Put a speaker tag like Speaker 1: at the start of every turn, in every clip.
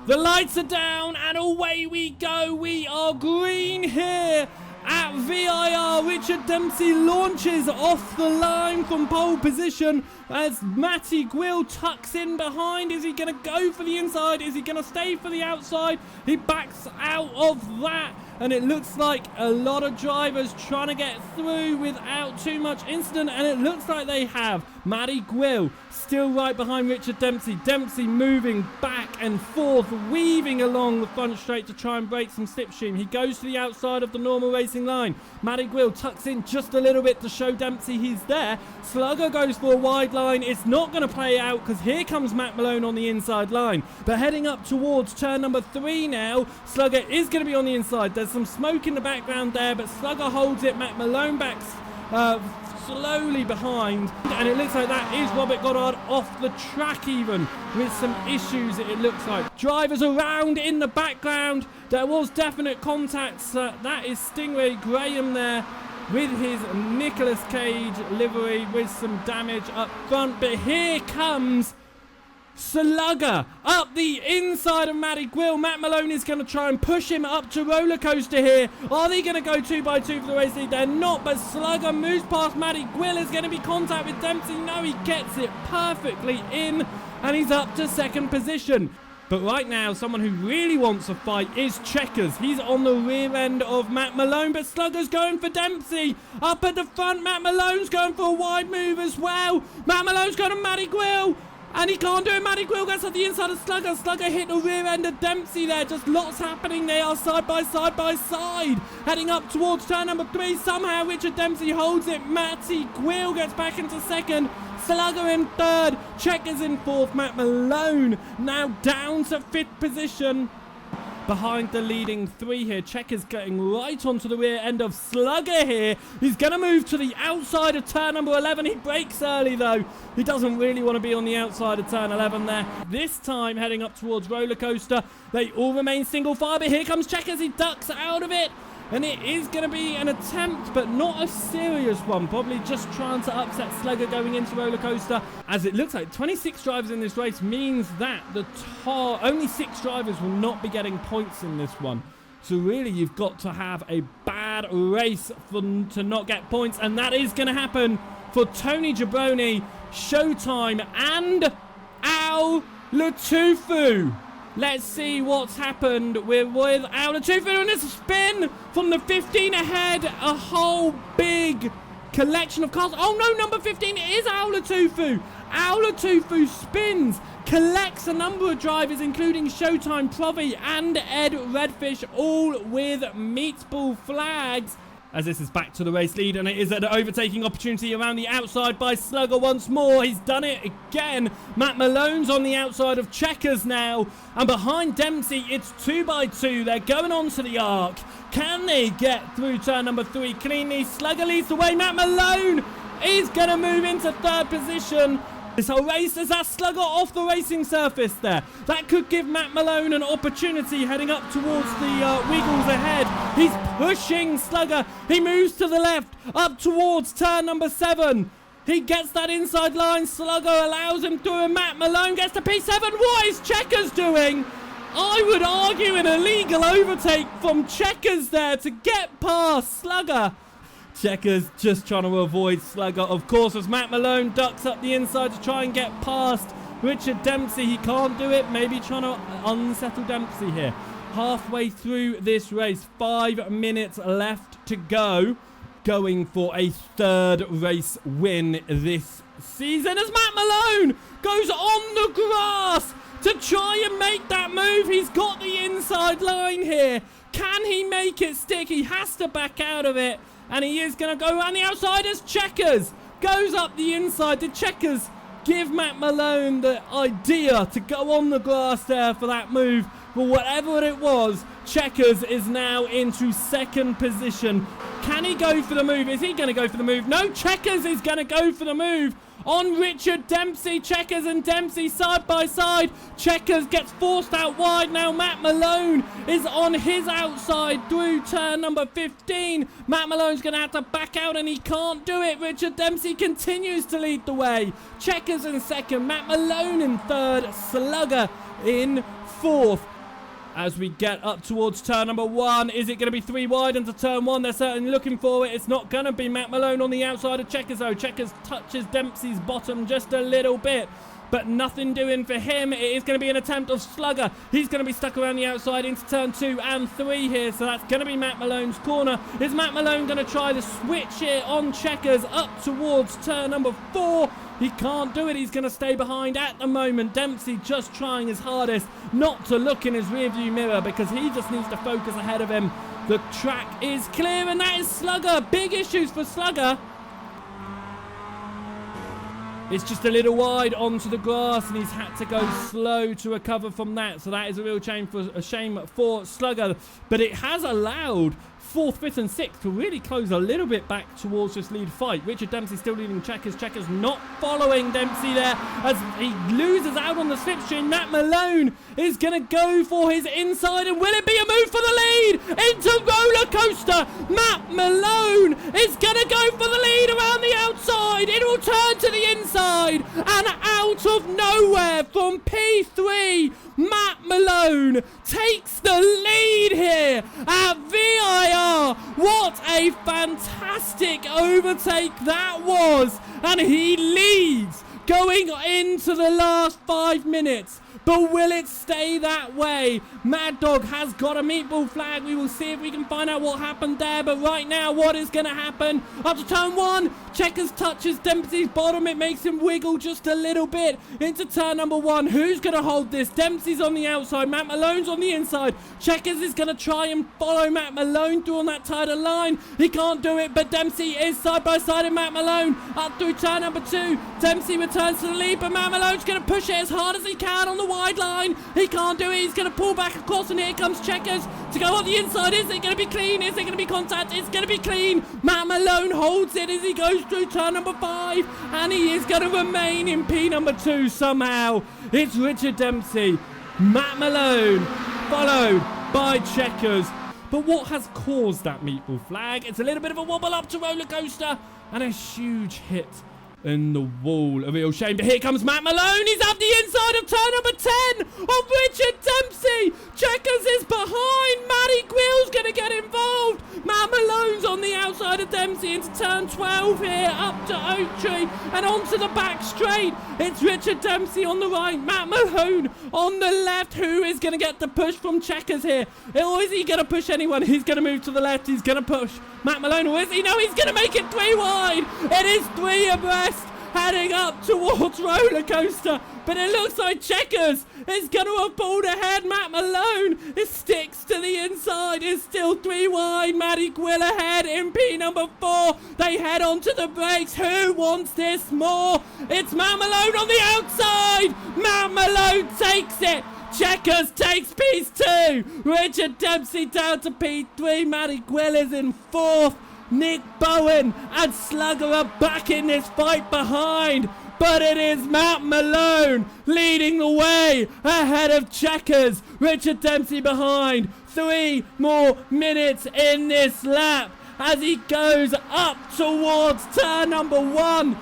Speaker 1: The lights are down and away we go. We are green here at VIR. Richard Dempsey launches off the line from pole position as Matty Gwill tucks in behind. Is he going to go for the inside? Is he going to stay for the outside? He backs out of that. And it looks like a lot of drivers trying to get through without too much incident. And it looks like they have. Matty Gwill still right behind Richard Dempsey. Dempsey moving back and forth, weaving along the front straight to try and break some slipstream. He goes to the outside of the normal racing line. Matty Gwill tucks in just a little bit to show Dempsey he's there. Slugger goes for a wide line. It's not going to play out because here comes Matt Malone on the inside line. But heading up towards turn number 3 now, Slugger is going to be on the inside. There's some smoke in the background there, but Slugger holds it. Matt Malone backs slowly behind, and it looks like that is Robert Goddard off the track even with some issues, it looks like. Drivers around in the background. There was definite contact. That is Stingray Graham there with his Nicolas Cage livery with some damage up front, but here comes Slugger up the inside of Matty Gwill. Matt Malone is going to try and push him up to roller coaster here. Are they going to go 2x2 for the race lead? They're not, but Slugger moves past Matty Gwill. Is going to be contact with Dempsey. No, he gets it perfectly in, and he's up to second position. But right now, someone who really wants a fight is Checkers. He's on the rear end of Matt Malone, but Slugger's going for Dempsey. Up at the front, Matt Malone's going for a wide move as well. Matt Malone's going to Matty Gwill. And he can't do it. Matty Gwill gets at the inside of Slugger. Slugger hit the rear end of Dempsey there. Just lots happening. They are side by side by side. Heading up towards turn number 3. Somehow Richard Dempsey holds it. Matty Gwill gets back into second. Slugger in third. Checkers in fourth. Matt Malone now down to 5th position. Behind the leading 3 here. Checkers getting right onto the rear end of Slugger here. He's going to move to the outside of turn number 11. He brakes early though. He doesn't really want to be on the outside of turn 11 there. This time heading up towards roller coaster. They all remain single file, but here comes Checkers. He ducks out of it. And it is going to be an attempt, but not a serious one. Probably just trying to upset Slugger going into roller coaster. As it looks like 26 drivers in this race means that only 6 drivers will not be getting points in this one. So really, you've got to have a bad race to not get points. And that is going to happen for Tony Jabroni, Showtime, and Al Latufu. Let's see what's happened with Al Latufu, and it's a spin from the 15 ahead. A whole big collection of cars. Oh no, number 15 is Al Latufu. Al Latufu spins, collects a number of drivers, including Showtime, Provi, and Ed Redfish, all with meatball flags. As this is back to the race lead, and it is an overtaking opportunity around the outside by Slugger once more. He's done it again. Matt Malone's on the outside of Checkers now, and behind Dempsey it's 2x2. They're going on to the arc. Can they get through turn number 3 cleanly? Slugger leads the way. Matt Malone is going to move into 3rd position. This whole race is that Slugger off the racing surface there. That could give Matt Malone an opportunity heading up towards the Wiggles ahead. He's pushing Slugger. He moves to the left up towards turn number 7. He gets that inside line. Slugger allows him through, and Matt Malone gets to P7. What is Checkers doing? I would argue an illegal overtake from Checkers there to get past Slugger. Checkers just trying to avoid Slugger, of course, as Matt Malone ducks up the inside to try and get past Richard Dempsey. He can't do it. Maybe trying to unsettle Dempsey here. Halfway through this race, 5 minutes left to go. Going for a 3rd race win this season as Matt Malone goes on the grass to try and make that move. He's got the inside line here. Can he make it stick? He has to back out of it. And he is going to go around the outside as Checkers goes up the inside. Did Checkers give Matt Malone the idea to go on the grass there for that move? But whatever it was, Checkers is now into 2nd position. Can he go for the move? Is he going to go for the move? No, Checkers is going to go for the move on Richard Dempsey. Checkers and Dempsey side by side. Checkers gets forced out wide. Now Matt Malone is on his outside through turn number 15. Matt Malone's going to have to back out, and he can't do it. Richard Dempsey continues to lead the way. Checkers in 2nd. Matt Malone in 3rd. Slugger in fourth. As we get up towards turn number 1, is it going to be 3 wide into turn 1? They're certainly looking for it. It's not going to be. Matt Malone on the outside of Checkers, though. Checkers touches Dempsey's bottom just a little bit, but nothing doing for him. It is going to be an attempt of Slugger. He's going to be stuck around the outside into turn 2 and 3 here, so that's going to be Matt Malone's corner. Is Matt Malone going to try the switch here on Checkers up towards turn number 4? He can't do it. He's going to stay behind at the moment. Dempsey just trying his hardest not to look in his rearview mirror because he just needs to focus ahead of him. The track is clear, and that is Slugger. Big issues for Slugger. It's just a little wide onto the grass, and he's had to go slow to recover from that. So that is a real shame for Slugger. But it has allowed 4th, 5th and 6th to really close a little bit back towards this lead fight. Richard Dempsey still leading Checkers. Checkers not following Dempsey there as he loses out on the slipstream. Matt Malone is going to go for his inside, and will it be a move for the lead into Roller Coaster? Matt Malone is going to go for the lead around the outside. It will turn to the inside, and out of nowhere from P3, Matt Malone takes the lead here at VIR. What a fantastic overtake that was. And he leads going into the last 5 minutes. But will it stay that way? Mad Dog has got a meatball flag. We will see if we can find out what happened there. But right now, what is going to happen? Up to turn 1, Checkers touches Dempsey's bottom. It makes him wiggle just a little bit into turn number 1. Who's going to hold this? Dempsey's on the outside. Matt Malone's on the inside. Checkers is going to try and follow Matt Malone through on that tighter line. He can't do it, but Dempsey is side by side in Matt Malone. Up through turn number 2. Dempsey returns to the lead, but Matt Malone's going to push it as hard as he can on the wide line. He can't do it. He's going to pull back across, and here comes Checkers to go on the inside. Is it going to be clean? Is it going to be contact? It's going to be clean. Matt Malone holds it as he goes through turn number 5, and he is going to remain in P number 2 somehow. It's Richard Dempsey, Matt Malone, followed by Checkers. But what has caused that meatball flag? It's a little bit of a wobble up to Roller Coaster and a huge hit in the wall. A real shame, but here comes Matt Malone. He's up the inside of turn number 10 of Richard Dempsey. Checkers is behind. Matty Gwill's going to get involved. Matt Malone's on the outside of Dempsey into turn 12 here, up to Oak Tree and onto the back straight. It's Richard Dempsey on the right, Matt Malone on the left. Who is going to get the push from Checkers here? Or is he going to push anyone? He's going to move to the left. He's going to push Matt Malone, or is he? No, he's going to make it 3 wide. It is 3 abreast, heading up towards Roller Coaster, but it looks like Checkers is going to have pulled ahead. Matt Malone, it sticks to the inside, is still 3 wide. Matty Quill ahead in P number 4. They head onto the brakes. Who wants this more? It's Matt Malone on the outside. Matt Malone takes it. Checkers takes P2. Richard Dempsey down to P3. Matty Quill is in 4th. Nick Bowen and Slugger are back in this fight behind, but it is Matt Malone leading the way ahead of Checkers. Richard Dempsey behind. 3 more minutes in this lap as he goes up towards turn number 1.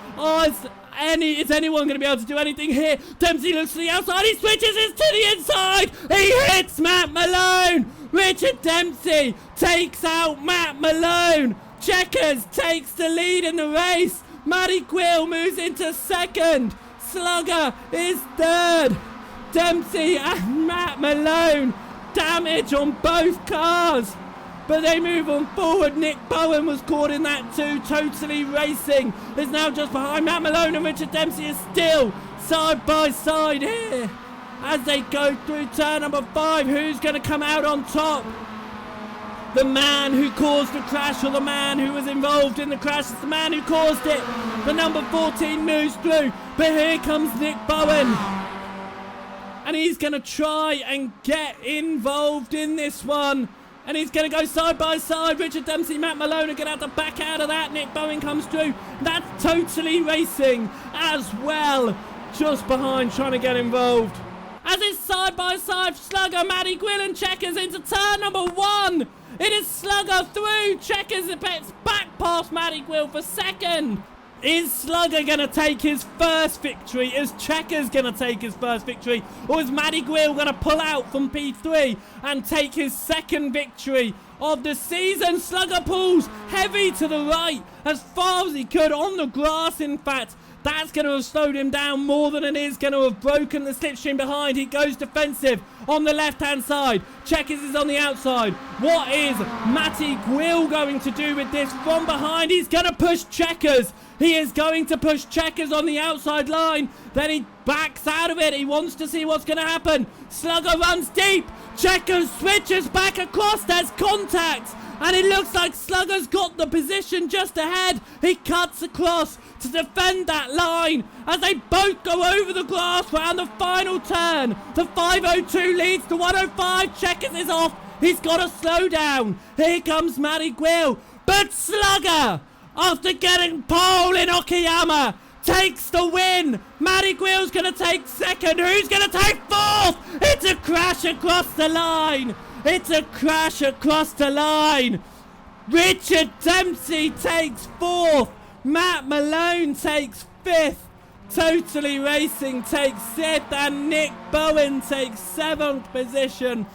Speaker 1: Is anyone going to be able to do anything here? Dempsey looks to the outside. He switches it to the inside. He hits Matt Malone. Richard Dempsey takes out Matt Malone. Checkers takes the lead in the race. Matty Quill moves into 2nd. Slugger is 3rd. Dempsey and Matt Malone damage on both cars, but they move on forward. Nick Bowen was caught in that too. Totally Racing is now just behind Matt Malone, and Richard Dempsey is still side by side here as they go through turn number 5. Who's going to come out on top? The man who caused the crash, or the man who was involved in the crash? It's the man who caused it. The number 14 moves through, but here comes Nick Bowen, and he's going to try and get involved in this one. And he's going to go side by side. Richard Dempsey, Matt Malone are going to have to back out of that. Nick Bowen comes through. That's Totally Racing as well, just behind, trying to get involved. As it's side by side, Slugger, Matty Quill and Checkers into turn number 1. It is Slugger through. Checkers back past Matty Quill for 2nd. Is Slugger going to take his first victory? Is Checkers going to take his first victory? Or is Matty Gwill going to pull out from P3 and take his second victory of the season? Slugger pulls heavy to the right, as far as he could on the grass, in fact. That's going to have slowed him down more than it is going to have broken the slipstream behind. He goes defensive on the left-hand side. Checkers is on the outside. What is Matty Gwill going to do with this from behind? He's going to push Checkers. He is going to push Checkers on the outside line. Then he backs out of it. He wants to see what's going to happen. Slugger runs deep. Checkers switches back across. There's contact. And it looks like Slugger's got the position just ahead. He cuts across to defend that line as they both go over the grass round the final turn. The 5:02 leads to 1:05. Checkers is off. He's got to slow down. Here comes Matty Gwill. But Slugger, after getting pole in Okayama, takes the win. Matty Gwill's going to take second. Who's going to take fourth? It's a crash across the line. It's a crash across the line. Richard Dempsey takes fourth. Matt Malone takes fifth. Totally Racing takes sixth. And Nick Bowen takes seventh position.